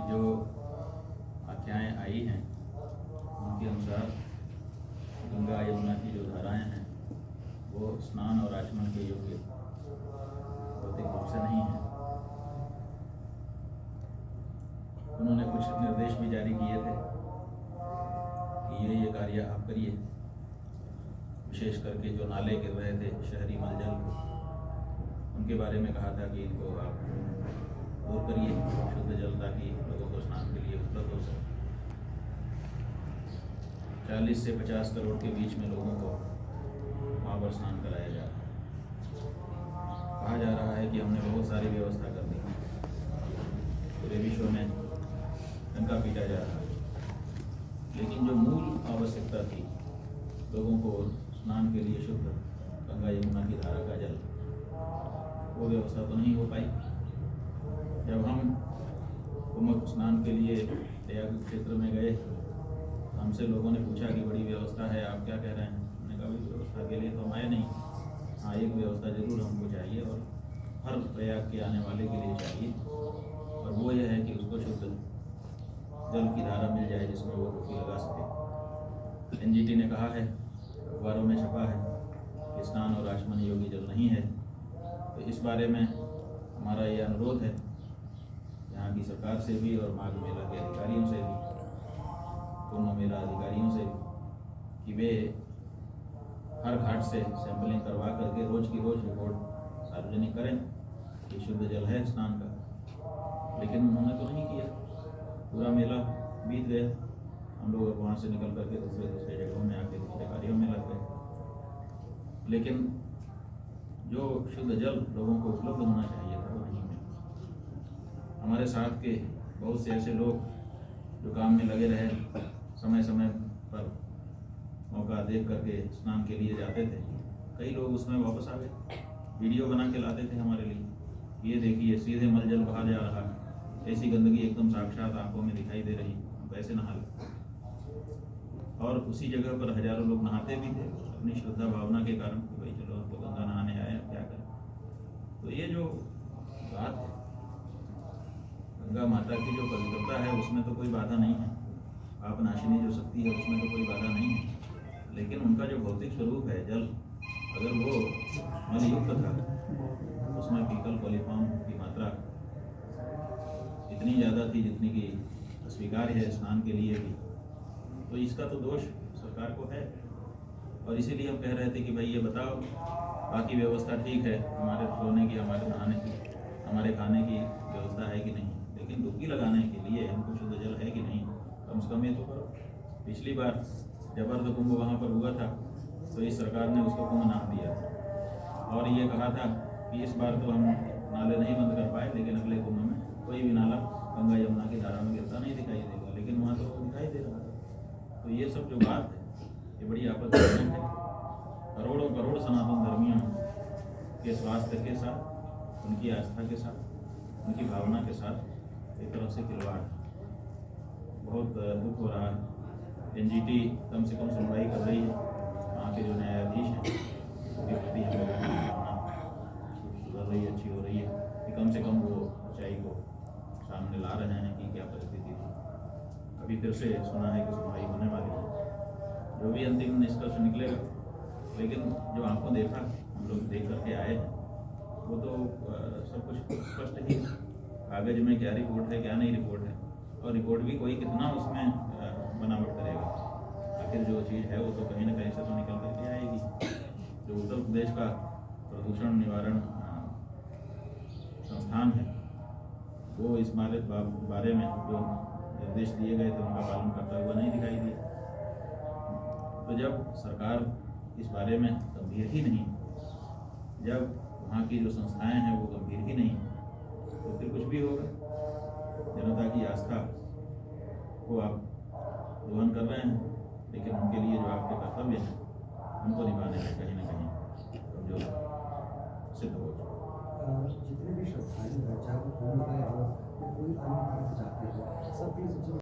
जो आख्याएँ आई हैं उनके अनुसार गंगा यमुना की जो धाराएँ हैं वो स्नान और आचमन के योग्य भौतिक रूप से नहीं है। उन्होंने कुछ निर्देश भी जारी किए थे कि ये कार्य आप करिए। विशेष करके जो नाले गिर रहे थे शहरी मलजल, उनके बारे में कहा था कि इनको आप दूर करिए, शुद्ध जल ताकि लोगों को स्नान के लिए उपलब्ध हो सके। 40 से 50 करोड़ के बीच में लोगों को वहाँ पर स्नान कराया जा रहा है। कहा जा रहा है कि हमने बहुत सारी व्यवस्था कर दी, पूरे विश्व में डंका पीटा जा रहा है, लेकिन जो मूल आवश्यकता थी लोगों को स्नान के लिए शुद्ध गंगा यमुना की धारा का जल, वो व्यवस्था तो नहीं हो पाई। जब हम कुंभ स्नान के लिए प्रयाग क्षेत्र में गए, हमसे लोगों ने पूछा कि बड़ी व्यवस्था है, आप क्या कह रहे हैं। हमने कहा भाई व्यवस्था के लिए तो हम आए नहीं, हाँ एक व्यवस्था जरूर हमको चाहिए और हर प्रयाग के आने वाले के लिए चाहिए, और वो यह है कि उसको शुद्ध जल की धारा मिल जाए जिसमें वो डुबकी लगा सके। एनजीटी ने कहा है, अखबारों में छपा है कि स्नान और आचमन योग्य जल नहीं है। तो इस बारे में हमारा ये अनुरोध है यहाँ की सरकार से भी और माघ मेला के अधिकारियों से भी, कुंभ मेला अधिकारियों से भी, कि वे हर घाट से सैंपलिंग करवा करके रोज की रोज रिपोर्ट सार्वजनिक करें कि शुद्ध जल है स्नान का। लेकिन उन्होंने तो नहीं किया। पूरा मेला बीत गया, हम लोग वहाँ से निकल करके दूसरे जगहों में आके दूसरे कार्यों में लग गए, लेकिन जो शुद्ध जल लोगों को उपलब्ध होना चाहिए था वो नहीं मिला। हमारे साथ के बहुत से ऐसे लोग जो काम में लगे रहे, समय समय पर मौका देख करके स्नान के लिए जाते थे, कई लोग उसमें वापस आ गए, वीडियो बना के लाते थे हमारे लिए, ये देखिए सीधे मलजल बहा जा रहा है, ऐसी गंदगी एकदम साक्षात आंखों में दिखाई दे रही, वैसे नहा ले। और उसी जगह पर हजारों लोग नहाते भी थे अपनी श्रद्धा भावना के कारण कि भाई चलो तो गंगा नहाने आए, क्या करें। तो ये जो बात है गंगा माता की जो पवित्रता है उसमें तो कोई बाधा नहीं है, पाप नाशिनी जो शक्ति है उसमें तो कोई बाधा नहीं है, लेकिन उनका जो भौतिक स्वरूप है जल, अगर वो मलयुक्त था, उसमें फीकल कोलिफॉर्म की मात्रा इतनी ज़्यादा थी जितनी कि अस्वीकार्य है स्नान के लिए भी, तो इसका तो दोष सरकार को है। और इसीलिए हम कह रहे थे कि भाई ये बताओ, बाकी व्यवस्था ठीक है, हमारे सोने की, हमारे नहाने की, हमारे खाने की व्यवस्था है कि नहीं, लेकिन डुबकी लगाने के लिए हमको शुद्ध जल है कि नहीं, कम से कम ये तो करो। पिछली बार जब अर्ध कुंभ वहाँ पर हुआ था तो इस सरकार ने उसको कुंभ नाम दिया था और ये कहा था कि इस बार तो हम नाले नहीं बंद कर पाए, लेकिन अगले कुंभ में कोई भी नाला गंगा यमुना की धारा में गिरता नहीं दिखाई देगा, लेकिन वहाँ तो दिखाई दे रहा था। तो ये सब जो बात है ये बड़ी आपत्तिजनक है। करोड़ों करोड़ सनातन धर्मियों के स्वास्थ्य के साथ, उनकी आस्था के साथ, उनकी भावना के साथ एक तरफ से खिलवाड़। बहुत दुख हो रहा है। एनजीटी कम से कम सुनवाई कर रही है, वहाँ के जो न्यायाधीश हैं उनके प्रति हम लोगों की भावना सुधर रही है, अच्छी हो रही है कि कम से कम वो सच्चाई को सामने ला रहे हैं कि क्या परिस्थिति थी। अभी फिर से सुना है कि सुनवाई होने वाली है, जो भी अंतिम निष्कर्ष निकलेगा, लेकिन जो आपको देखा हम लोग देख करके आए हैं वो तो सब कुछ स्पष्ट ही, कागज में क्या रिपोर्ट है क्या नहीं रिपोर्ट है, और रिपोर्ट भी कोई कितना उसमें बनावट करेगा, आखिर जो चीज़ है वो तो कहीं ना कहीं से तो निकल करके आएगी। जो उत्तर प्रदेश का प्रदूषण निवारण संस्थान है वो इस बारे में जो निर्देश दिए गए थे उनका पालन करता हुआ नहीं दिखाई दिया। तो जब सरकार इस बारे में गंभीर ही नहीं, जब वहाँ की जो संस्थाएं हैं वो गंभीर ही नहीं, तो फिर कुछ भी होगा। जनता की आस्था को आप दोहन कर रहे हैं, लेकिन उनके लिए जो आपके कर्तव्य हैं उनको निभाने में कहीं ना कहीं कमजोर सिद्ध हो चुका। जितने भी श्रद्धालु हैं, चाहे वो कोई अन्य तीर्थ जाते हैं, सब